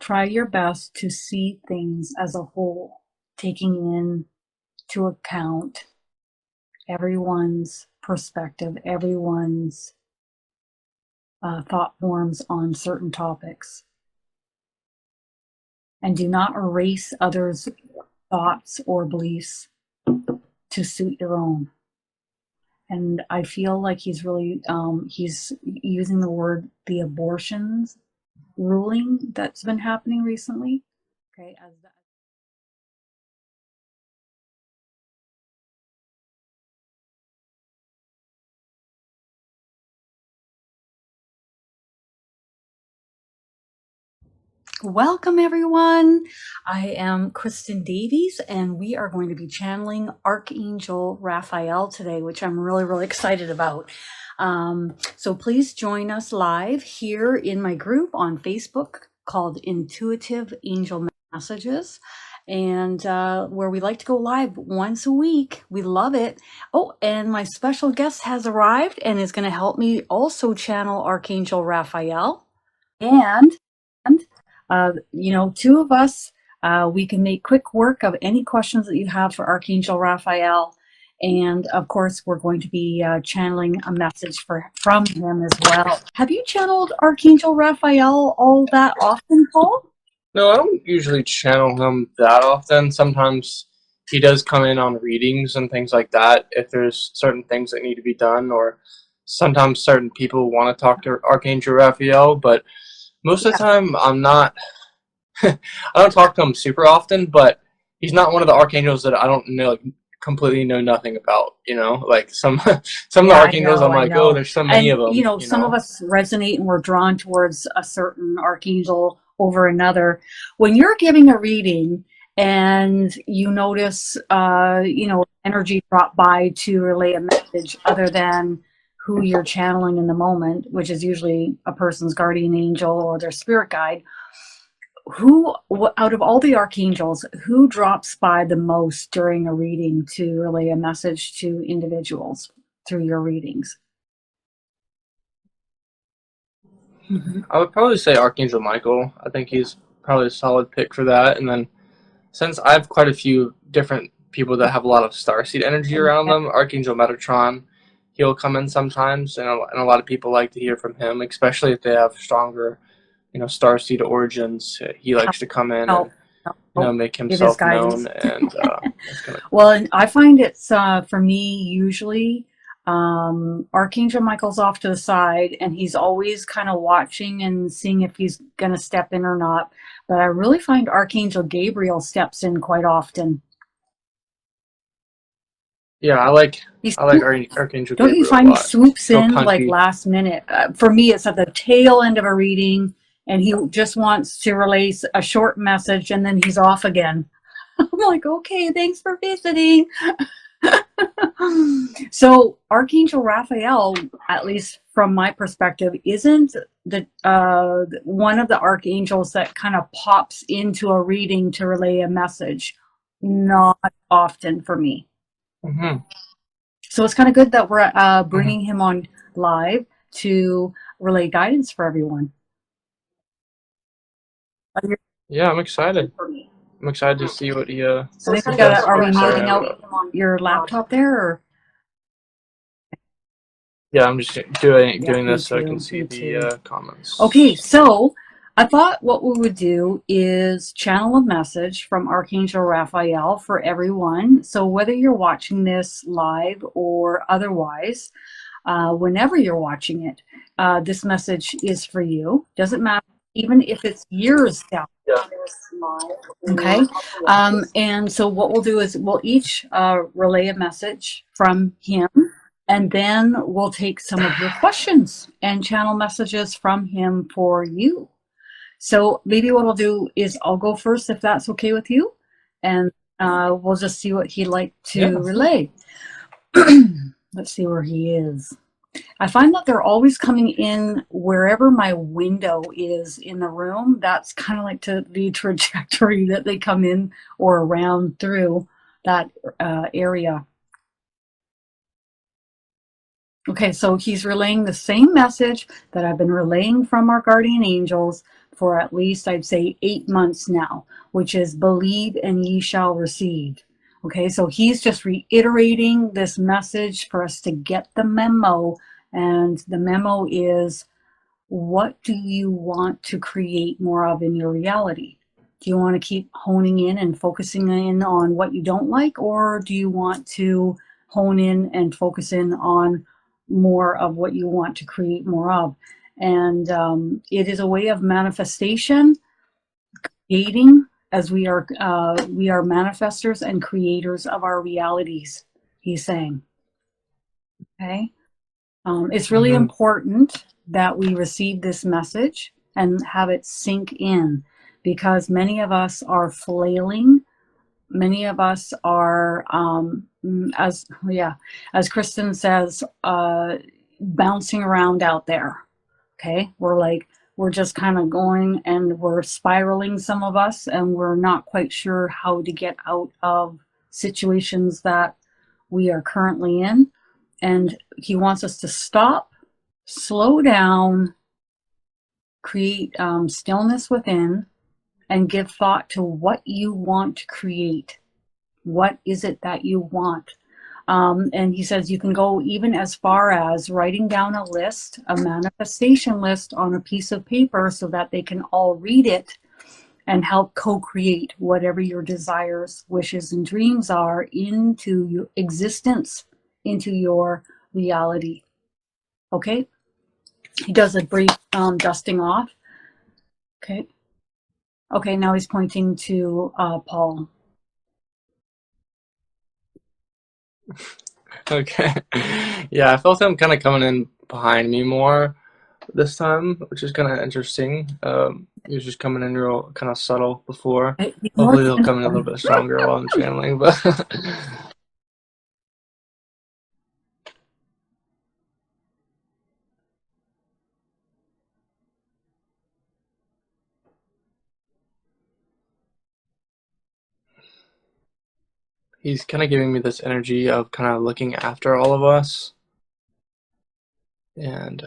try your best to see things as a whole, taking into account everyone's perspective, everyone's thought forms on certain topics. And do not erase others' thoughts or beliefs to suit your own. And I feel like he's really, he's using the abortions ruling that's been happening recently. Okay, as that. Welcome everyone. I am Kristin Davies, and we are going to be channeling Archangel Raphael today, which I'm really excited about. So please join us live here in my group on Facebook called Intuitive Angel Messages, and where we like to go live once a week. We love it. Oh, and my special guest has arrived and is going to help me also channel Archangel Raphael. And you know, two of us, we can make quick work of any questions that you have for Archangel Raphael. And of course, we're going to be channeling a message from him as well. Have you channeled Archangel Raphael all that often, Paul? No, I don't usually channel him that often. Sometimes he does come in on readings and things like that if there's certain things that need to be done, or sometimes certain people want to talk to Archangel Raphael, but most of the time I'm not I don't talk to him super often, but he's not one of the archangels that I don't know, like, completely know nothing about, you know, like some of the archangels I'm like, oh, there's so many of them. You know, some of us resonate and we're drawn towards a certain archangel over another. When you're giving a reading and you notice, you know, energy drop by to relay a message other than who you're channeling in the moment, which is usually a person's guardian angel or their spirit guide, who out of all the archangels, who drops by the most during a reading to relay a message to individuals through your readings? I would probably say Archangel Michael. I think he's probably a solid pick for that. And then since I have quite a few different people that have a lot of starseed energy around them, Archangel Metatron, he'll come in sometimes, and a lot of people like to hear from him, especially if they have stronger, you know, starseed origins. He likes to come in and, you know, make himself known. And that's kind of cool. Well, and I find it's for me usually Archangel Michael's off to the side, and he's always kind of watching and seeing if he's going to step in or not. But I really find Archangel Gabriel steps in quite often. Yeah, I like Archangel Gabriel. Don't you find he swoops in like last minute? For me, it's at the tail end of a reading, and he just wants to release a short message, and then he's off again. I'm like, okay, thanks for visiting. So Archangel Raphael, at least from my perspective, isn't the one of the archangels that kind of pops into a reading to relay a message. Not often for me. So it's kind of good that we're bringing him on live to relay guidance for everyone. Yeah, I'm excited. I'm excited to see what he So are we muting out your laptop there? Or? Yeah, I'm just doing this so I can see the comments. Okay, so I thought what we would do is channel a message from Archangel Raphael for everyone. So whether you're watching this live or otherwise, whenever you're watching it, this message is for you. Doesn't matter, even if it's years down. Yeah. Okay. And so what we'll do is we'll each relay a message from him, and then we'll take some of your questions and channel messages from him for you. So maybe what I'll do is I'll go first, if that's okay with you, and we'll just see what he'd like to relay. Let's see where he is. I find that they're always coming in wherever my window is in the room. That's kind of like the trajectory that they come in or around through that area. Okay, so he's relaying the same message that I've been relaying from our guardian angels for at least, I'd say, 8 months now, which is believe and ye shall receive. Okay, so he's just reiterating this message for us to get the memo. And the memo is, what do you want to create more of in your reality? Do you want to keep honing in and focusing in on what you don't like, or do you want to hone in and focus in on more of what you want to create more of? And it is a way of manifestation, creating, as we are manifestors and creators of our realities, he's saying. Okay. It's really important that we receive this message and have it sink in, because many of us are flailing. Many of us are, as Kristin says, bouncing around out there. Okay, we're just kind of going and we're spiraling, some of us, and we're not quite sure how to get out of situations that we are currently in. And he wants us to stop, slow down, create stillness within, and give thought to what you want to create. What is it that you want? And he says you can go even as far as writing down a list, a manifestation list on a piece of paper, so that they can all read it and help co-create whatever your desires, wishes, and dreams are into your existence, into your reality. Okay? He does a brief dusting off. Okay. Okay, now he's pointing to Paul. Okay. Yeah, I felt him kind of coming in behind me more this time, which is kind of interesting. He was just coming in real kind of subtle before. Hopefully he'll come in a little bit stronger while I'm channeling, but he's kind of giving me this energy of kind of looking after all of us and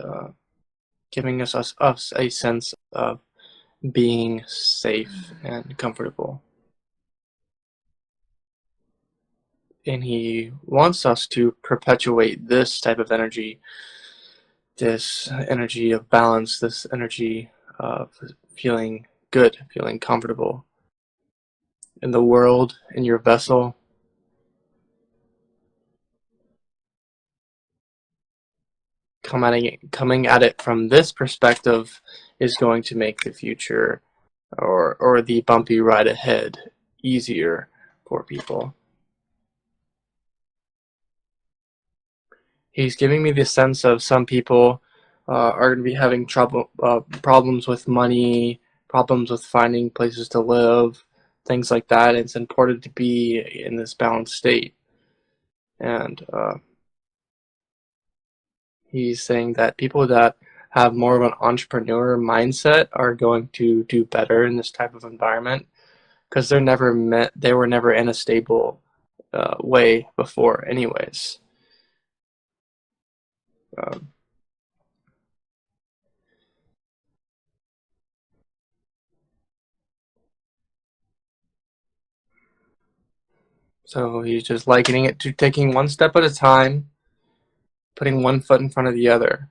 giving us a sense of being safe and comfortable. And he wants us to perpetuate this type of energy, this energy of balance, this energy of feeling good, feeling comfortable in the world, in your vessel. Coming at it from this perspective is going to make the future or the bumpy ride ahead easier for people. He's giving me the sense of some people are going to be having problems with money, problems with finding places to live, things like that. It's important to be in this balanced state. And he's saying that people that have more of an entrepreneur mindset are going to do better in this type of environment, because they were never in a stable way before anyways. So he's just likening it to taking one step at a time, putting one foot in front of the other,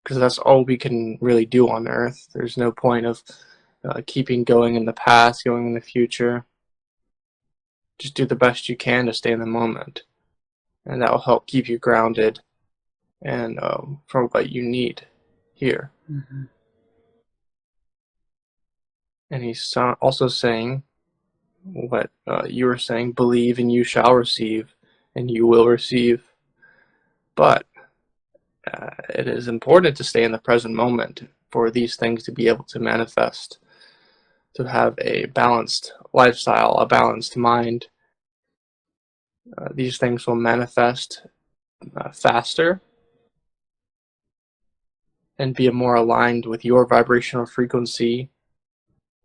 because that's all we can really do on Earth. There's no point of keeping going in the past, going in the future. Just do the best you can to stay in the moment, and that will help keep you grounded and for what you need here. Mm-hmm. And he's also saying what you were saying, believe and you shall receive, and you will receive. But it is important to stay in the present moment for these things to be able to manifest, to have a balanced lifestyle, a balanced mind. These things will manifest faster and be more aligned with your vibrational frequency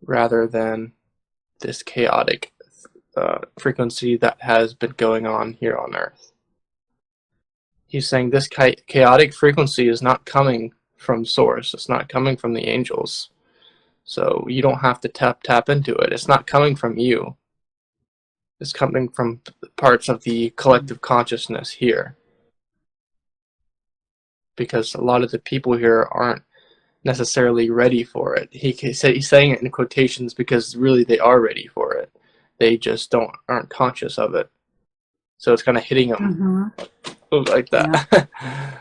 rather than this chaotic frequency that has been going on here on Earth. He's saying this chaotic frequency is not coming from source. It's not coming from the angels. So you don't have to tap into it. It's not coming from you. It's coming from parts of the collective consciousness here. Because a lot of the people here aren't necessarily ready for it. He's saying it in quotations because really they are ready for it. They just aren't conscious of it. So it's kind of hitting them like that. Yeah.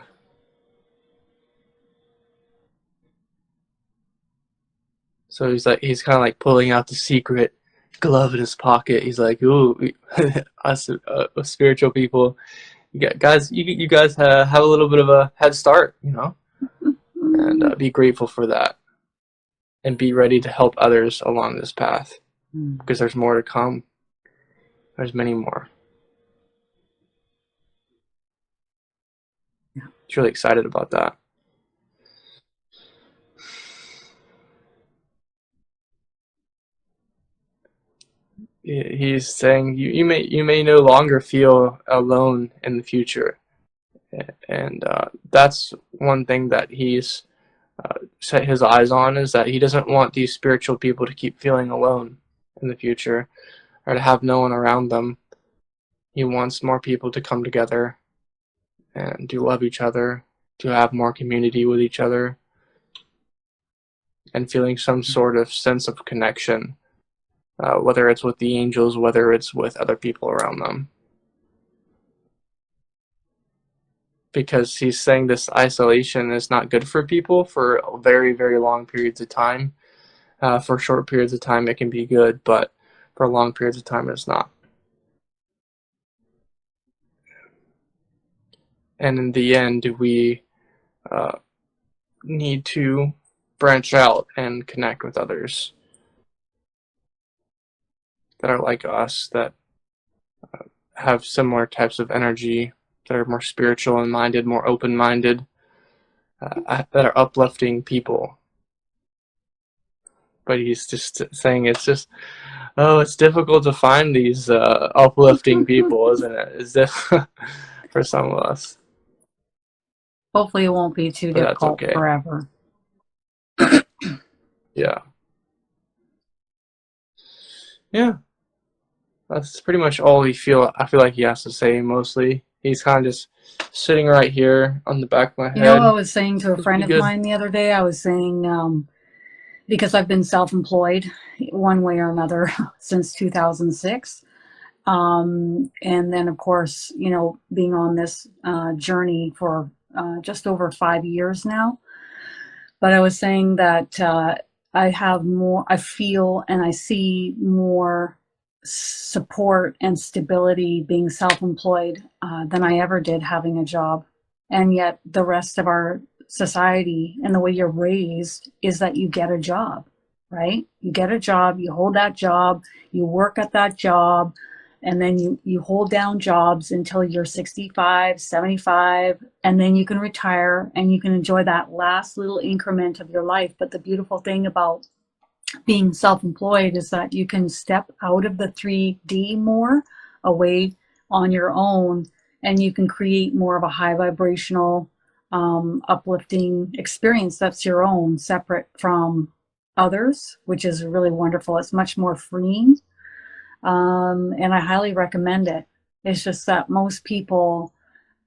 So he's kind of like pulling out the secret glove in his pocket. He's like, "Ooh, us spiritual people, you guys have a little bit of a head start, you know, and be grateful for that, and be ready to help others along this path, because there's more to come. There's many more." Yeah. He's really excited about that. He's saying you may no longer feel alone in the future, and that's one thing that he's set his eyes on, is that he doesn't want these spiritual people to keep feeling alone in the future, or to have no one around them. He wants more people to come together and to love each other, to have more community with each other, and feeling some sort of sense of connection, whether it's with the angels, whether it's with other people around them. Because he's saying this isolation is not good for people for very, very long periods of time. For short periods of time, it can be good, but for long periods of time, it's not. And in the end, we need to branch out and connect with others that are like us, that have similar types of energy, that are more spiritual and minded, more open-minded, that are uplifting people. But he's just saying it's difficult to find these uplifting people, isn't it? It's difficult for some of us. Hopefully it won't be too difficult forever. Yeah. Yeah. That's pretty much all I feel like he has to say, mostly. He's kind of just sitting right here on the back of my head. You know what I was saying to a friend of mine the other day? I was saying, because I've been self-employed one way or another since 2006. And then, of course, you know, being on this journey for just over 5 years now. But I was saying that I feel and I see more support and stability being self-employed than I ever did having a job. And yet the rest of our society and the way you're raised is that you get a job, right? You get a job, you hold that job, you work at that job, and then you hold down jobs until you're 65, 75, and then you can retire and you can enjoy that last little increment of your life. But the beautiful thing about being self-employed is that you can step out of the 3D more, away on your own, and you can create more of a high vibrational, uplifting experience that's your own, separate from others, which is really wonderful. It's much more freeing. And I highly recommend it. It's just that most people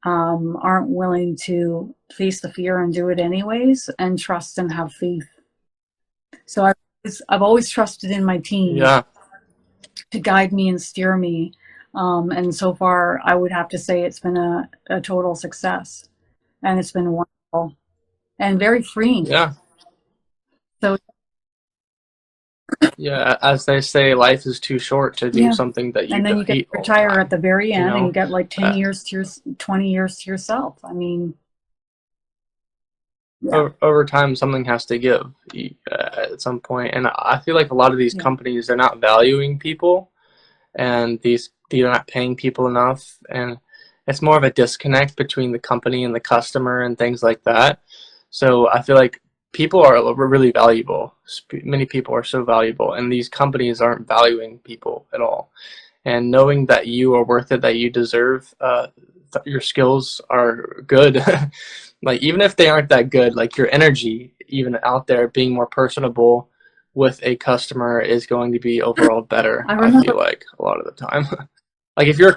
aren't willing to face the fear and do it anyways, and trust and have faith. So I've always trusted in my team to guide me and steer me. And so far, I would have to say it's been a total success. And it's been wonderful and very freeing. Yeah. So yeah, as they say, life is too short to do something that you and then you get to retire at the very end, and you get like 10 years to 20 years to yourself. I mean, over time, something has to give at some point. And I feel like a lot of these companies, they're not valuing people, and they're not paying people enough, and it's more of a disconnect between the company and the customer and things like that. So I feel like people are really valuable. Many people are so valuable, and these companies aren't valuing people at all. And knowing that you are worth it, that you deserve, your skills are good. Like, even if they aren't that good, like your energy, even out there, being more personable with a customer is going to be overall better. I I remember. feel like a lot of the time. Like if you're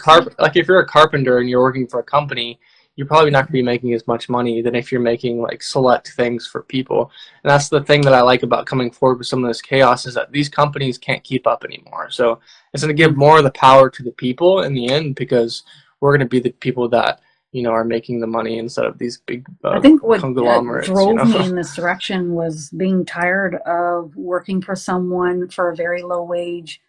a carpenter and you're working for a company, you're probably not going to be making as much money than if you're making like select things for people. And that's the thing that I like about coming forward with some of this chaos is that these companies can't keep up anymore. So it's going to give more of the power to the people in the end because we're going to be the people that are making the money instead of these big I think what conglomerates. drove me in this direction was being tired of working for someone for a very low wage,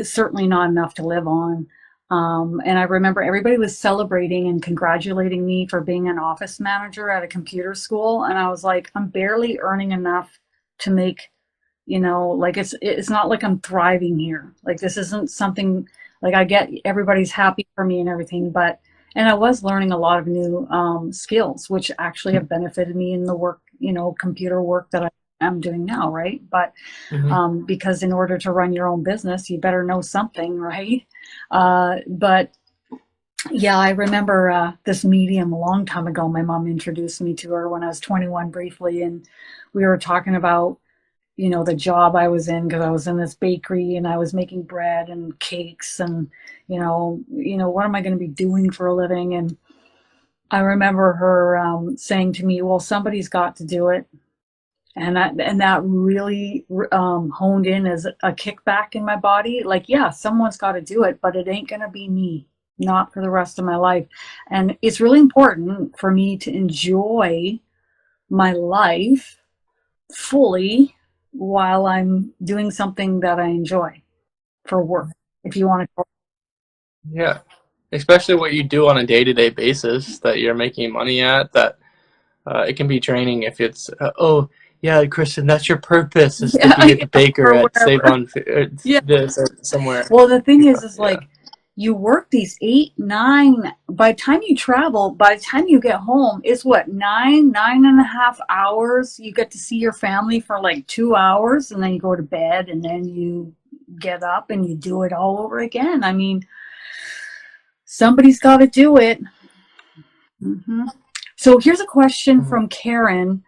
certainly not enough to live on. And I remember everybody was celebrating and congratulating me for being an office manager at a computer school. And I was like, I'm barely earning enough to make, like it's not like I'm thriving here. Like this isn't something like I get everybody's happy for me and everything, and I was learning a lot of new skills, which actually have benefited me in the work, computer work that I am doing now, right? But Mhm. because in order to run your own business, you better know something, right? But yeah, I remember this medium a long time ago. My mom introduced me to her when I was 21 briefly, and we were talking about the job I was in because I was in this bakery and I was making bread and cakes and what am I going to be doing for a living? And I remember her saying to me, "Well, somebody's got to do it," and that really honed in as a kickback in my body. Like, yeah, someone's got to do it, but it ain't going to be me, not for the rest of my life. And it's really important for me to enjoy my life fully while I'm doing something that I enjoy for work. If you want to, Yeah. Especially what you do on a day-to-day basis that you're making money at, that it can be draining if it's, oh, yeah, Kristin, that's your purpose is to yeah, be a baker or at Save wherever. on Yeah. this or somewhere. Well, the thing is Yeah. like you work these 8, 9. By the time you travel, by the time you get home, it's what 9.5 hours. You get to see your family for like 2 hours, and then you go to bed, and then you get up and you do it all over again. I mean, somebody's got to do it. Hmm. So here's a question Mhm. from Karen.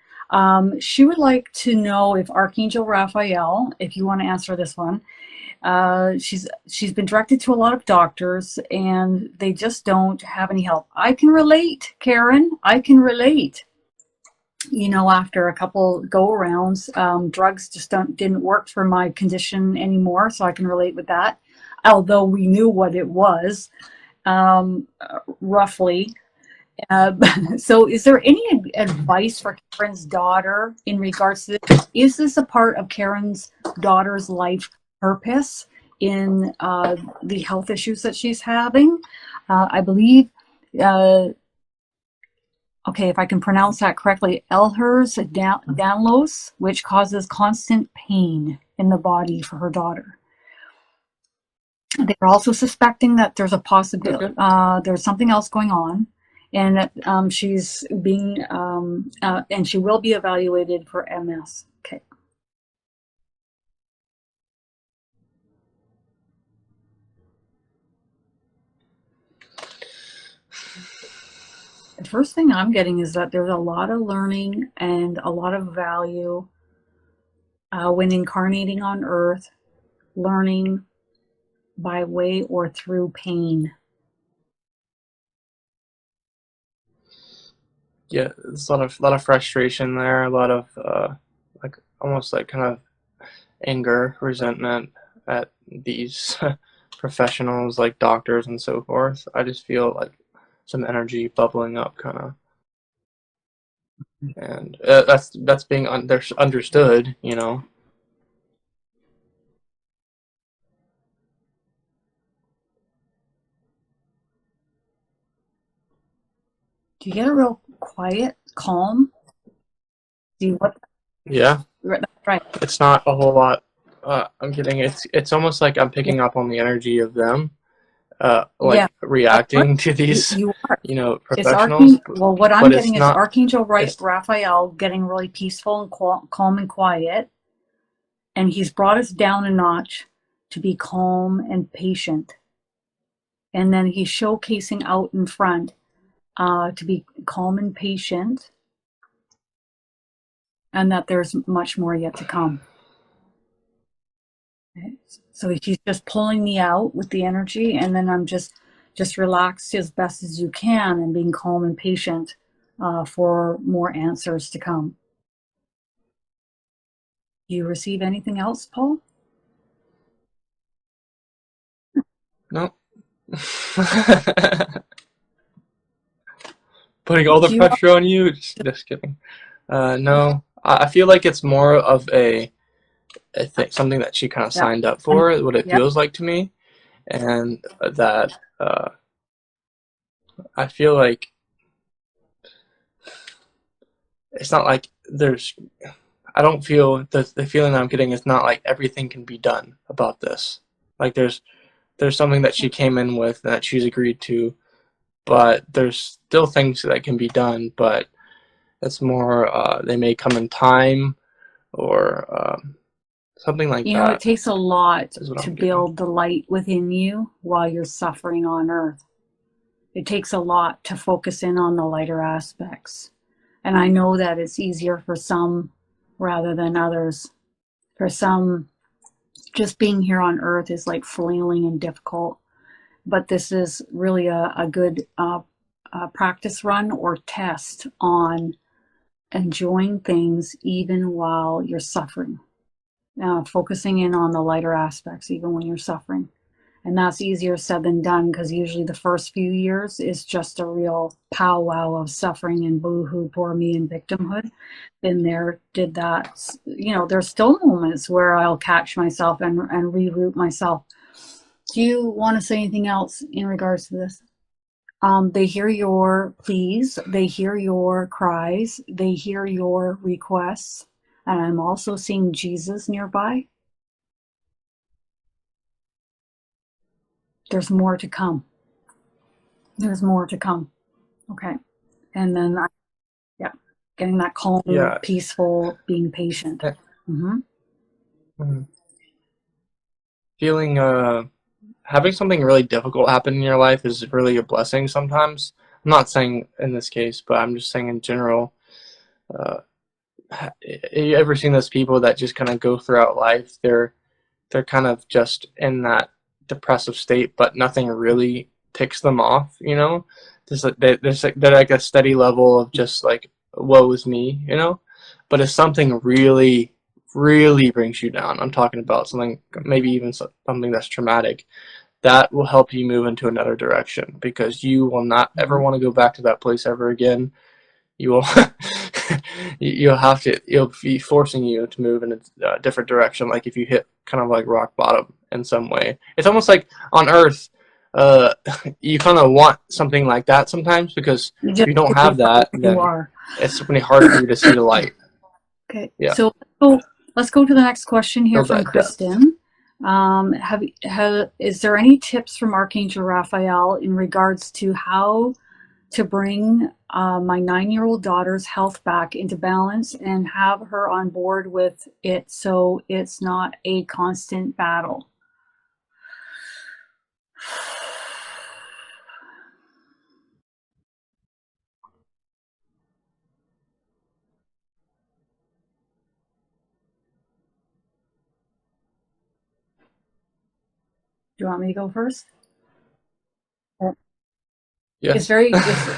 She would like to know if Archangel Raphael, if you want to answer this one, she's been directed to a lot of doctors and they just don't have any help. I can relate, Karen. I can relate. After a couple go arounds, drugs just didn't work for my condition anymore, so I can relate with that. Although we knew what it was, roughly. Uh, so, is there any advice for Karen's daughter in regards to this? Is this a part of Karen's daughter's life purpose in the health issues that she's having? I believe, uh, okay, if I can pronounce that correctly, Ehlers-Danlos, which causes constant pain in the body for her daughter. They're also suspecting that there's a possibility, Okay. there's something else going on, and that she's being, and she will be evaluated for MS. Okay. The first thing I'm getting is that there's a lot of learning and a lot of value when incarnating on Earth, learning by way or through pain. Yeah, there's a lot of frustration there, a lot of like almost like kind of anger, resentment at these professionals like doctors and so forth. I just feel like some energy bubbling up, kind of, and that's being understood. Do you get a real quiet, calm? Do you what? Yeah, Right. it's not a whole lot. I'm getting it's almost like I'm Yeah. picking up on the energy of them, Yeah. like reacting to You, these, you are. It's professionals. Archangel. Well, what I'm But getting it's is not. Archangel It's Raphael getting really peaceful and calm and quiet, and he's brought us down a notch to be calm and patient. And then he's showcasing out in front to be calm and patient, and that there's much more yet to come. Okay. So she's just pulling me out with the energy, and then I'm just relaxed as best as you can and being calm and patient for more answers to come. Do you receive anything else, Paul? No. Putting all the Do you want? pressure on you? Just kidding. No. I feel like it's more of I think something that she kind of Yeah. signed up And, for, what it yeah. feels like to me, and that I feel like it's not like there's. I don't feel the feeling that I'm getting is not like everything can be done about this. Like there's something that she came in with that she's agreed to, but there's still things that can be done, but it's more they may come in time or something like You know, it that takes a lot is what to I'm getting. build the light within you while you're suffering on earth. It takes a lot to focus in on the lighter aspects. And I know that it's easier for some rather than others. For some, just being here on earth is like flailing and difficult. But this is really a good practice run or test on enjoying things even while you're suffering, focusing in on the lighter aspects even when you're suffering. And that's easier said than done because usually the first few years is just a real powwow of suffering and boo-hoo, poor me, and victimhood. Been there, did that. You know, there's still moments where I'll catch myself and reroute myself. Do you want to say anything else in regards to this? They hear your pleas, they hear your cries, they hear your requests, and I'm also seeing Jesus nearby. There's more to come. There's more to come. Okay. And then, yeah, getting that calm, Yeah. peaceful, being patient. Mm-hmm. Mhm. Feeling having something really difficult happen in your life is really a blessing sometimes. I'm not saying in this case, but I'm just saying in general. Uh, you ever seen those people that just kind of go throughout life? They're kind of just in that depressive state, but nothing really ticks them off. You know, they're like a steady level of just like woe is me. You know, but if something really brings you down, I'm talking about something maybe even something that's traumatic, that will help you move into another direction because you will not ever Mm-hmm. want to go back to that place ever again. You will you'll have to, it'll be forcing you to move in a different direction, like if you hit kind of like rock bottom in some way. It's almost like on earth, uh, you kind of want something like that sometimes because You if just you don't stay have right that, where you then are. it's really hard for you to see the light. Okay. Yeah, So let's go to the next question here feel from that depth. Kristin. Is there any tips from Archangel Raphael in regards to how to bring my 9-year-old daughter's health back into balance and have her on board with it so it's not a constant battle? Do you want me to go first? It's Yes. very, it's,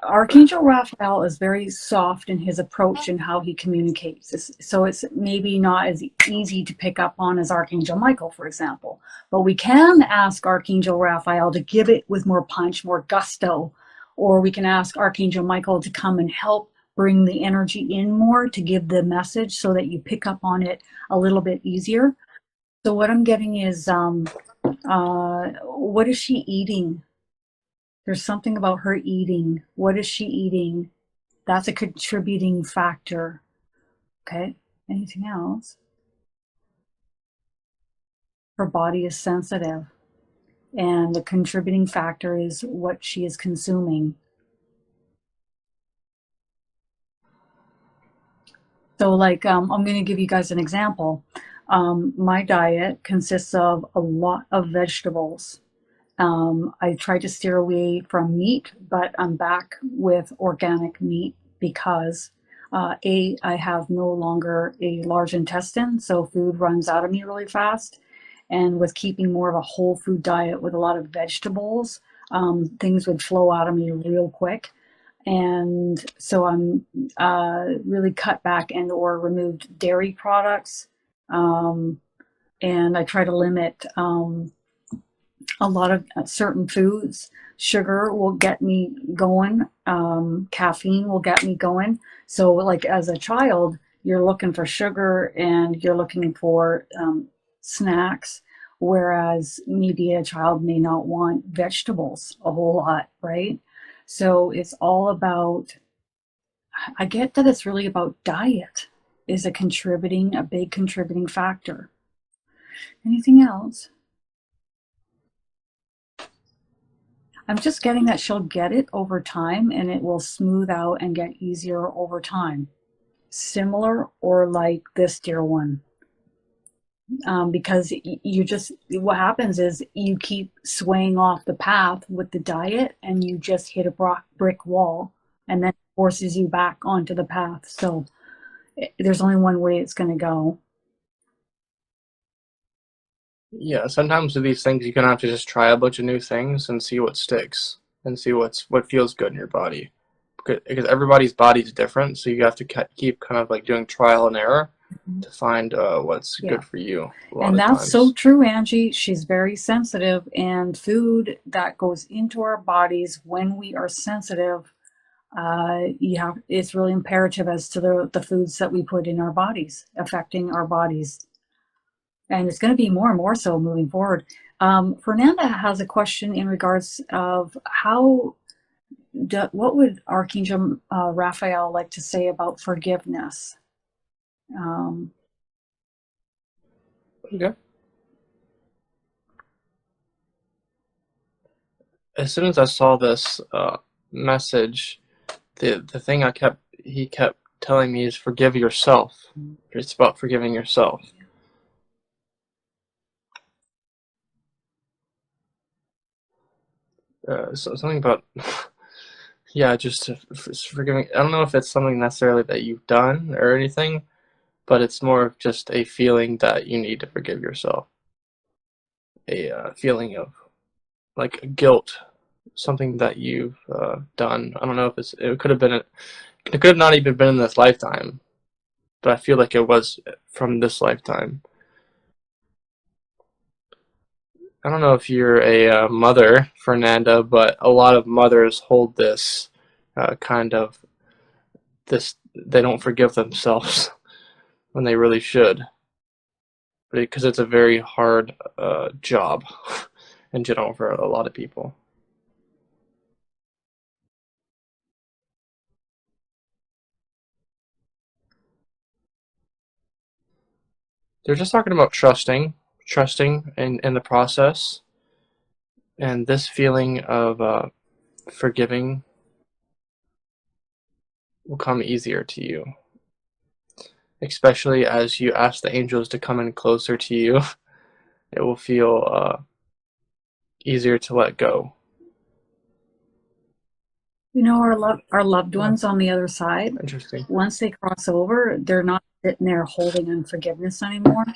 Archangel Raphael is very soft in his approach and how he communicates. So it's maybe not as easy to pick up on as Archangel Michael, for example. But we can ask Archangel Raphael to give it with more punch, more gusto, or we can ask Archangel Michael to come and help bring the energy in more to give the message so that you pick up on it a little bit easier. So what I'm getting is, what is she eating? There's something about her eating. What is she eating? That's a contributing factor. Okay. Anything else? Her body is sensitive, and the contributing factor is what she is consuming. So, like, I'm going to give you guys an example. My diet consists of a lot of vegetables. I try to steer away from meat, but I'm back with organic meat because I have no longer a large intestine, so food runs out of me really fast. And with keeping more of a whole food diet with a lot of vegetables, things would flow out of me real quick. And so I'm really cut back and or removed dairy products. Um, and I try to limit a lot of certain foods. Sugar will get me going. Caffeine will get me going. So, like as a child, you're looking for sugar and you're looking for snacks, whereas maybe a child may not want vegetables a whole lot, right? So it's all about. I get that it's really about diet is a big contributing factor. Anything else? I'm just getting that she'll get it over time and it will smooth out and get easier over time. Similar or like this dear one. Because you just, what happens is you keep swaying off the path with the diet and you just hit a brick wall and then it forces you back onto the path. So there's only one way it's going to go. Yeah, sometimes with these things, you're gonna have to just try a bunch of new things and see what sticks and see what feels good in your body. Because everybody's body's different, so you have to keep kind of like doing trial and error to find what's Yeah. good for you a lot And of that's times. so true, Angie. She's very sensitive, and food that goes into our bodies when we are sensitive, it's really imperative as to the foods that we put in our bodies, affecting our bodies. And it's going to be more and more so moving forward. Fernanda has a question in regards of what would Archangel Raphael like to say about forgiveness? Um, Okay. As soon as I saw this message, the thing he kept telling me is forgive yourself. It's about forgiving yourself. So something about yeah, just forgiving. I don't know if it's something necessarily that you've done or anything, but it's more of just a feeling that you need to forgive yourself. A feeling of like guilt, something that you've done. I don't know if it could have been it could have not even been in this lifetime, but I feel like it was from this lifetime. I don't know if you're a mother, Fernanda, but a lot of mothers hold this kind of this. They don't forgive themselves when they really should, because it's a very hard job in general for a lot of people. They're just talking about trusting in the process, and this feeling of forgiving will come easier to you, especially as you ask the angels to come in closer to you. It will feel easier to let go. You know, our loved ones on the other side, Interesting. once they cross over, they're not sitting there holding unforgiveness anymore.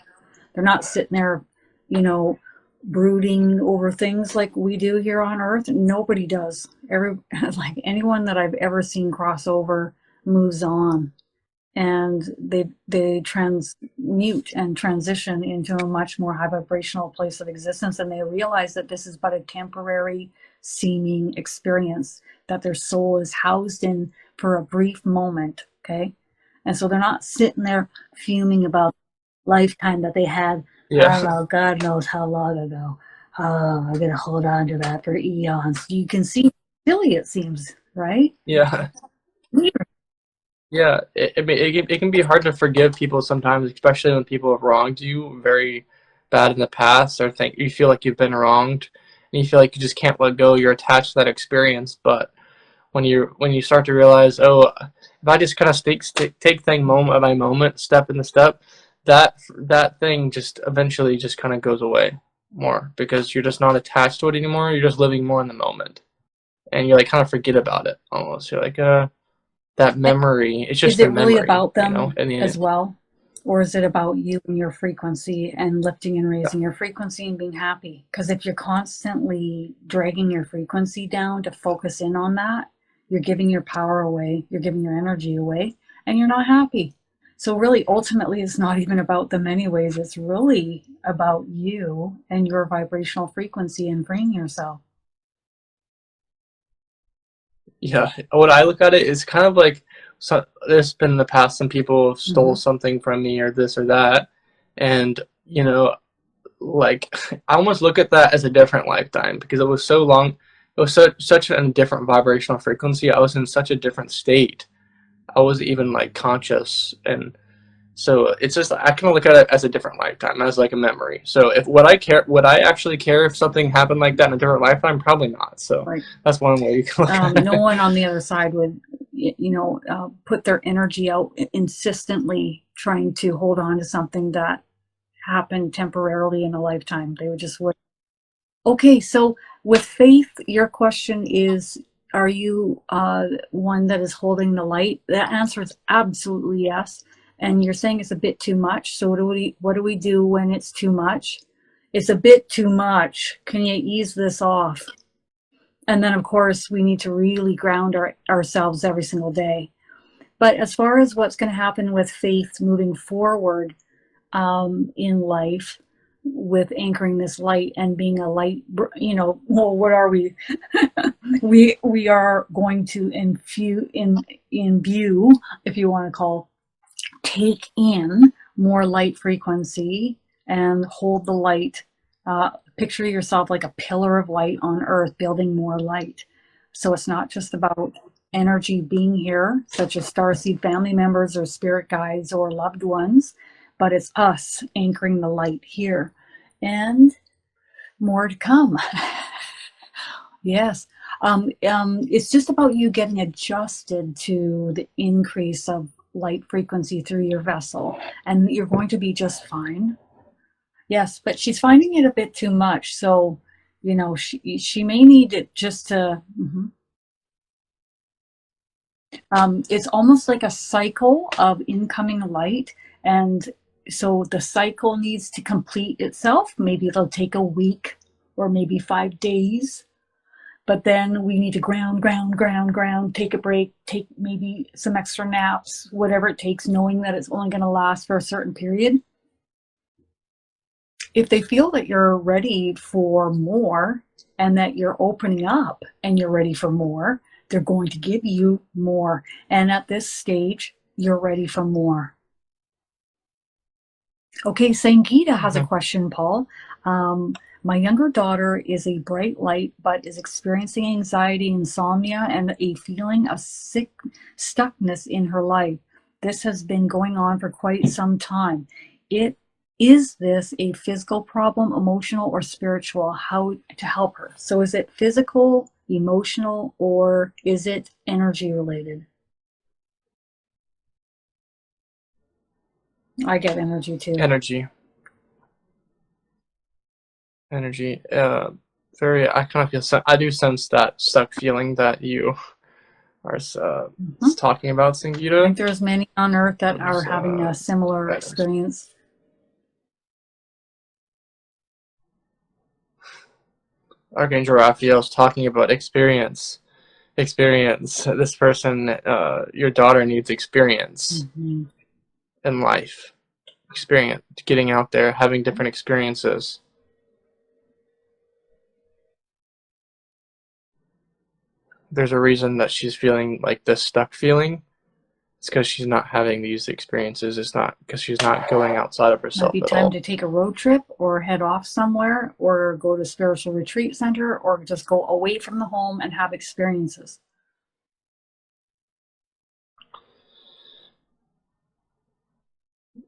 They're not sitting there, you know, brooding over things like we do here on Earth. Nobody does. Like anyone that I've ever seen cross over moves on, and they transmute and transition into a much more high vibrational place of existence, and they realize that this is but a temporary seeming experience that their soul is housed in for a brief moment. Okay, and so they're not sitting there fuming about lifetime that they had, I Yeah. don't know, God knows how long ago. Oh, I'm gonna hold on to that for eons. You can see silly it seems, right? Yeah. Yeah, it can be hard to forgive people sometimes, especially when people have wronged you very bad in the past, or think you feel like you've been wronged, and you feel like you just can't let go. You're attached to that experience, but when you start to realize, oh, if I just kind of take thing moment by moment, step in the step, that thing just eventually just kind of goes away more because you're just not attached to it anymore. You're just living more in the moment, and you like kind of forget about it almost. You're like, that memory. It's Is just a it really memory, about them in the as end. well? Or is it about you and your frequency and lifting and raising your frequency and being happy? Because if you're constantly dragging your frequency down to focus in on that, you're giving your power away, you're giving your energy away, and you're not happy. So really, ultimately, it's not even about them anyways. It's really about you and your vibrational frequency and freeing yourself. Yeah, what I look at it is kind of like, so there's been in the past some people stole Mm-hmm. something from me or this or that, and like I almost look at that as a different lifetime because it was so long, it was such a different vibrational frequency. I was in such a different state. I wasn't even like conscious, and so it's just I kind of look at it as a different lifetime, as like a memory. So if would I actually care if something happened like that in a different lifetime? Probably not. So Right. that's one way you can look at No it. one on the other side would, put their energy out insistently trying to hold on to something that happened temporarily in a lifetime. They would just would. Okay, so with faith, your question is, are you one that is holding the light? The answer is absolutely yes. And you're saying it's a bit too much. So what do we do when it's too much? It's a bit too much. Can you ease this off? And then, of course, we need to really ground ourselves every single day. But as far as what's going to happen with faith moving forward in life, with anchoring this light and being a light, well, what are we? we are going to imbue, if you want to call, take in more light frequency and hold the light. Picture yourself like a pillar of light on earth, building more light. So it's not just about energy being here, such as starseed family members or spirit guides or loved ones, but it's us anchoring the light here. And more to come. Yes. It's just about you getting adjusted to the increase of light frequency through your vessel, and you're going to be just fine. Yes, but she's finding it a bit too much. So, she may need it just to. Mhm. It's almost like a cycle of incoming light, and so the cycle needs to complete itself. Maybe it'll take a week or maybe 5 days, but then we need to ground, take a break, take maybe some extra naps, whatever it takes, knowing that it's only going to last for a certain period. If they feel that you're ready for more and that you're opening up and you're ready for more, they're going to give you more. And at this stage, you're ready for more. Okay, Sangeeta has a Mhm. question, Paul. My younger daughter is a bright light, but is experiencing anxiety, insomnia, and a feeling of stuckness in her life. This has been going on for quite some time. Is this a physical problem, emotional, or spiritual? How to help her? So is it physical, emotional, or is it energy related? I get energy too. Energy, energy. Very. I kind of feel. I do sense that stuck feeling that you are Mhm. talking about, I Sangeeta. think there's many on Earth that are There's having a similar that experience. Archangel Raphael is talking about experience. Experience. This person, your daughter needs experience Mm-hmm. in life. Experience, getting out there, having different experiences. There's a reason that she's feeling like this stuck feeling. It's because she's not having these experiences. It's not because she's not going outside of Might herself be at time all. to take a road trip or head off somewhere or go to a spiritual retreat center or just go away from the home and have experiences.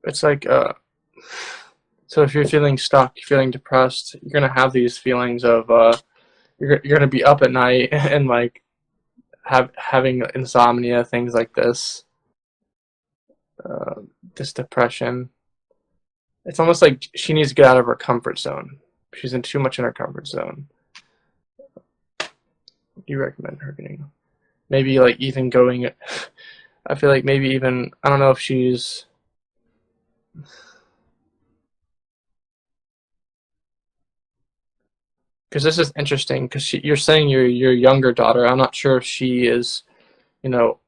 It's like, so if you're feeling stuck, you're feeling depressed, you're gonna have these feelings of, you're gonna be up at night and like having insomnia, things like this, uh, this depression. It's almost like she needs to get out of her comfort zone. She's in too much in her comfort zone. What do you recommend her getting? Maybe like even going I feel like maybe even, I don't know if she's, because this is interesting, because you're saying your younger daughter. I'm not sure if she is, you know,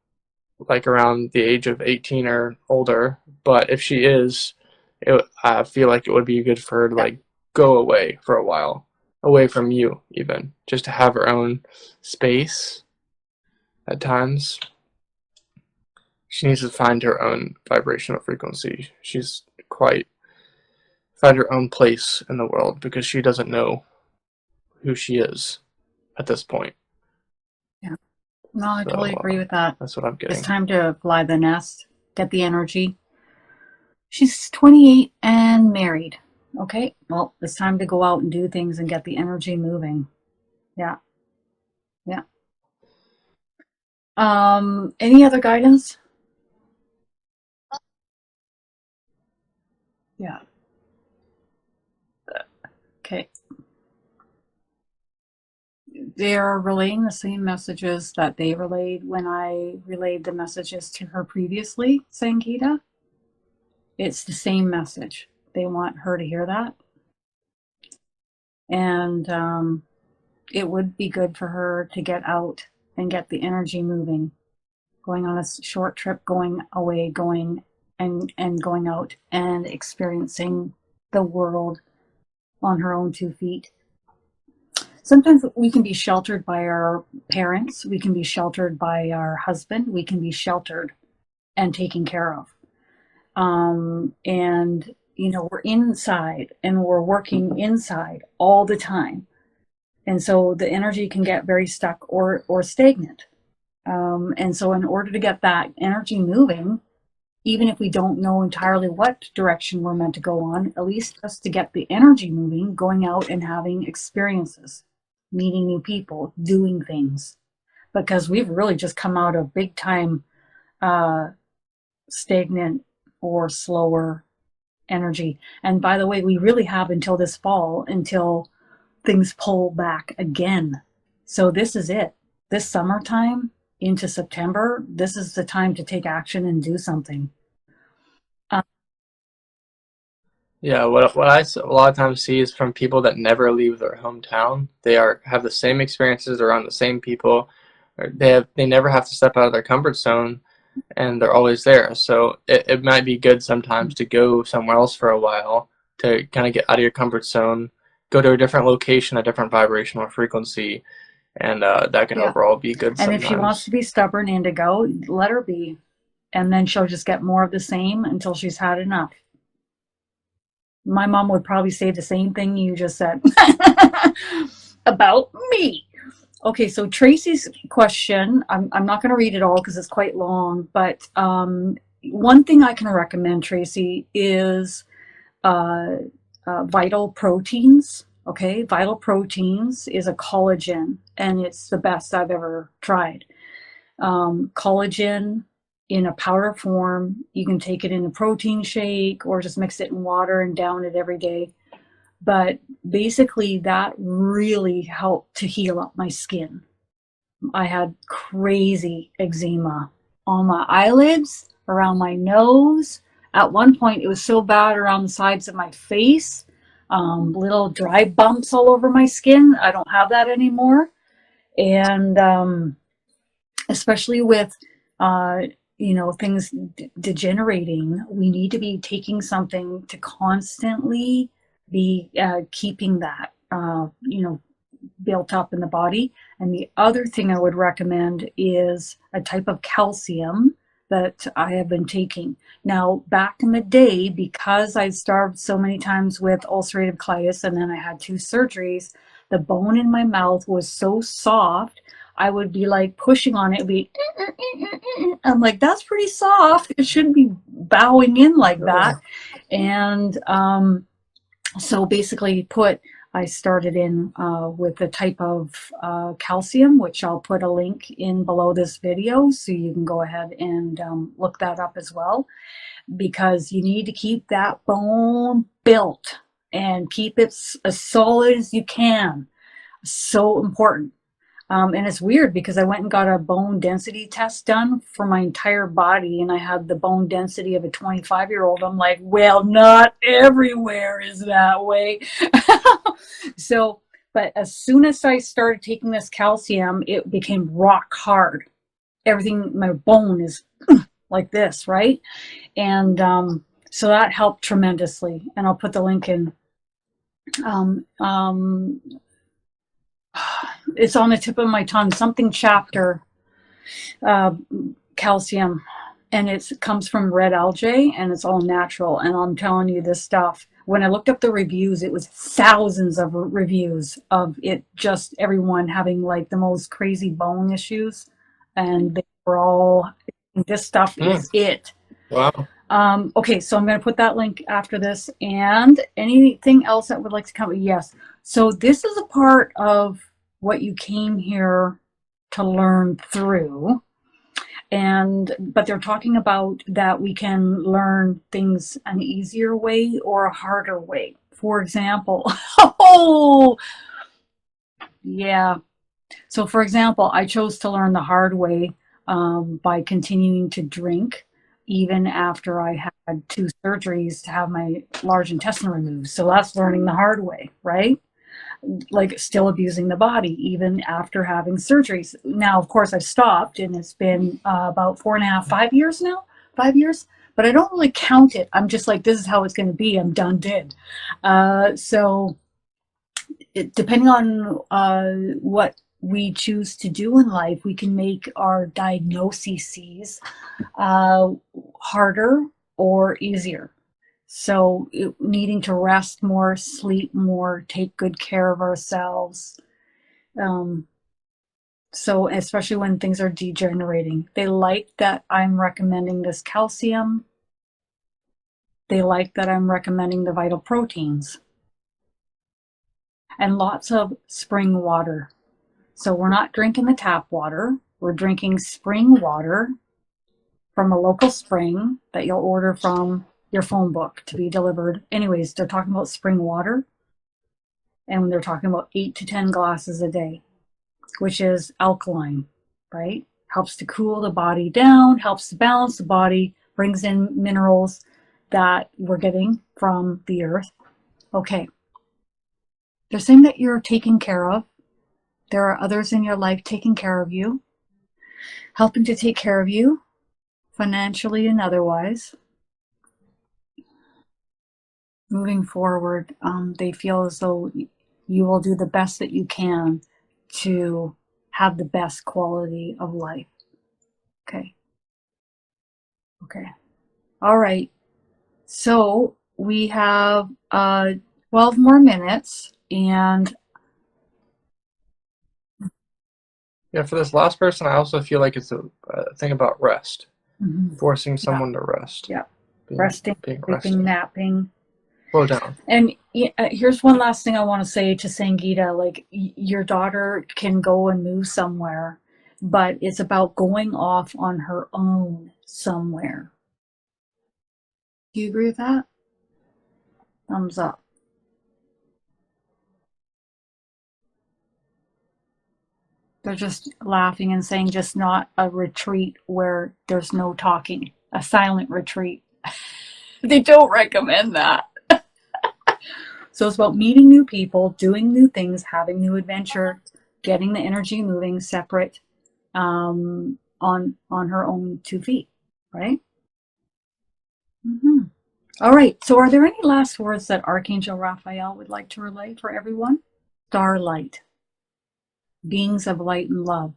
like around the age of 18 or older, but if she is, I feel like it would be good for her to Yeah. like go away for a while, away from you, even just to have her own space at times. She needs to find her own vibrational frequency. She's quite find her own place in the world because she doesn't know who she is at this point. Yeah. No, I So totally agree with that. that's what I'm It's getting. time to fly the nest, get the energy. She's 28 and married. Okay, well, it's time to go out and do things and get the energy moving. Yeah, yeah. Any other guidance? Yeah. Okay. They're relaying the same messages that they relayed when I relayed the messages to her previously, Sangita. It's the same message. They want her to hear that. And it would be good for her to get out and get the energy moving, going on a short trip, going away, going and going out and experiencing the world on her own 2 feet. Sometimes we can be sheltered by our parents, we can be sheltered by our husband, we can be sheltered and taken care of. And we're inside and we're working inside all the time. And so the energy can get very stuck or stagnant. And so in order to get that energy moving, even if we don't know entirely what direction we're meant to go on, at least just to get the energy moving, going out and having experiences, meeting new people, doing things. Because we've really just come out of big time uh, stagnant or slower energy. And by the way, we really have until this fall, until things pull back again. So this is it. This summertime into September, this is the time to take action and do something. Uh, Yeah, what I a lot of times see is from people that never leave their hometown. They have the same experiences around the same people. Or they never have to step out of their comfort zone, and they're always there. So it might be good sometimes to go somewhere else for a while to kind of get out of your comfort zone, go to a different location, a different vibrational frequency, and that can yeah. overall be good And if she wants sometimes. to be stubborn, indigo, let her be. And then she'll just get more of the same until she's had enough. My mom would probably say the same thing you just said about me. Okay, so Tracy's question, I'm not going to read it all because it's quite long, but one thing I can recommend, Tracy, is uh, vital proteins. Okay, vital proteins is a collagen, and it's the best I've ever tried. Collagen in a powder form. You can take it in a protein shake or just mix it in water and down it every day. But basically, that really helped to heal up my skin. I had crazy eczema on my eyelids, around my nose. At one point, it was so bad around the sides of my face, little dry bumps all over my skin. I don't have that anymore. And especially with uh, things degenerating, we need to be taking something to constantly be keeping that built up in the body. And the other thing I would recommend is a type of calcium that I have been taking. Now, back in the day, because I starved so many times with ulcerative colitis and then I had 2 surgeries, the bone in my mouth was so soft. I would be like pushing on it, be I'm like, that's pretty soft. It shouldn't be bowing in like that. And so basically I started in with a type of calcium, which I'll put a link in below this video so you can go ahead and look that up as well, because you need to keep that bone built and keep it as solid as you can. So important. And it's weird because I went and got a bone density test done for my entire body, and I had the bone density of a 25-year-old. I'm like, well, not everywhere is that way. So, but as soon as I started taking this calcium, it became rock hard. Everything, my bone is like this, right? And so that helped tremendously. And I'll put the link in. Um, um, it's on the tip of my tongue, something chapter, uh, calcium, and it comes from red algae, and it's all natural. And I'm telling you, this stuff, when I looked up the reviews, it was thousands of reviews of it, just everyone having like the most crazy bone issues, and they were all, this stuff is it. Wow. Okay, so I'm going to put that link after this. And anything else that would like to come? Yes. So this is a part of what you came here to learn through. But they're talking about that we can learn things an easier way or a harder way. For example, oh, yeah. So for example, I chose to learn the hard way by continuing to drink even after I had 2 surgeries to have my large intestine removed. So that's learning the hard way, right? Like still abusing the body even after having surgeries. Now, of course, I've stopped, and it's been about 4.5, 5 years now, 5 years. But I don't really count it. I'm just like, this is how it's going to be. I'm done dead. Depending on what we choose to do in life, we can make our diagnoses harder or easier. So needing to rest more, sleep more, take good care of ourselves. So especially when things are degenerating. They like that I'm recommending this calcium. They like that I'm recommending the vital proteins. And lots of spring water. So we're not drinking the tap water. We're drinking spring water from a local spring that you'll order from your phone book to be delivered. Anyways, they're talking about spring water, and they're talking about 8 to 10 glasses a day, which is alkaline, right? Helps to cool the body down, helps to balance the body, brings in minerals that we're getting from the earth. Okay. They're saying that you're taken care of. There are others in your life taking care of you, helping to take care of you financially and otherwise. Moving forward, they feel as though you will do the best that you can to have the best quality of life. Okay. Okay. All right. So we have 12 more minutes, and Yeah, for this last person, I also feel like it's a thing about rest, forcing someone to rest. Yeah. Being Resting, sleeping, napping. Slow down. And here's one last thing I want to say to Sangeeta. Like, your daughter can go and move somewhere, but it's about going off on her own somewhere. Do you agree with that? Thumbs up. They're just laughing and saying just not a retreat where there's no talking, a silent retreat. They don't recommend that. So it's about meeting new people, doing new things, having new adventure, getting the energy moving separate, on her own 2 feet, right? All right. So are there any last words that Archangel Raphael would like to relay for everyone? Starlight, beings of light and love,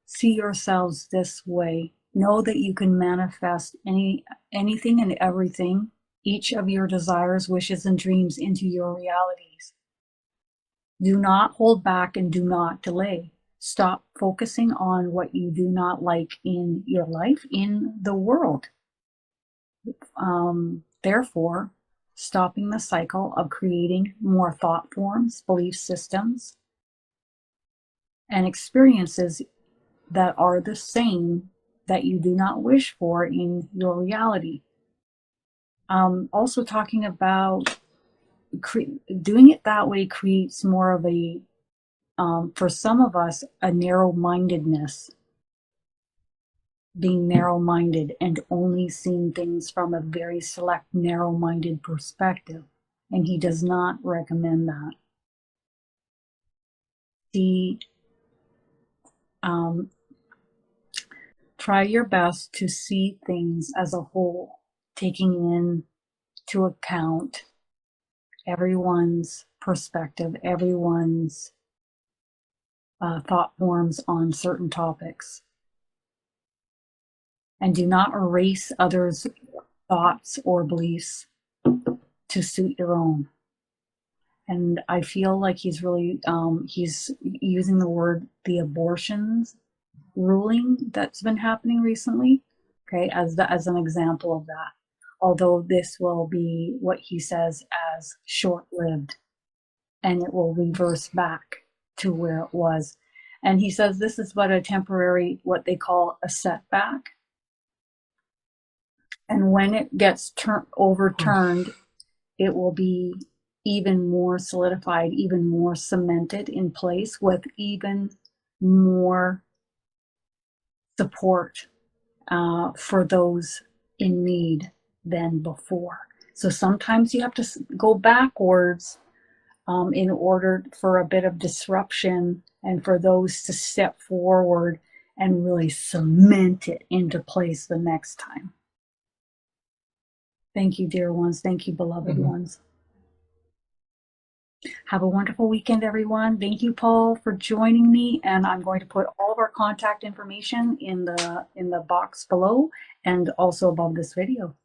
see yourselves this way. Know that you can manifest anything and everything, each of your desires, wishes, and dreams into your realities. Do not hold back and do not delay. Stop focusing on what you do not like in your life, in the world. Therefore, stopping the cycle of creating more thought forms, belief systems, and experiences that are the same that you do not wish for in your reality. Also talking about doing it that way creates more of a for some of us, a narrow-mindedness, being narrow-minded and only seeing things from a very select narrow-minded perspective. And he does not recommend that. Try your best to see things as a whole, taking into account everyone's perspective, everyone's thought forms on certain topics. And do not erase others' thoughts or beliefs to suit your own. And I feel like he's really, he's using the abortions ruling that's been happening recently, okay, as an example of that. Although this will be what he says as short-lived, and it will reverse back to where it was. And he says this is but a temporary, what they call a setback. And when it gets overturned, it will be even more solidified, even more cemented in place with even more support for those in need than before. So sometimes you have to go backwards in order for a bit of disruption and for those to step forward and really cement it into place the next time. Thank you, dear ones. Thank you, beloved ones. Have a wonderful weekend, everyone. Thank you, Paul, for joining me. And I'm going to put all of our contact information in the box below and also above this video.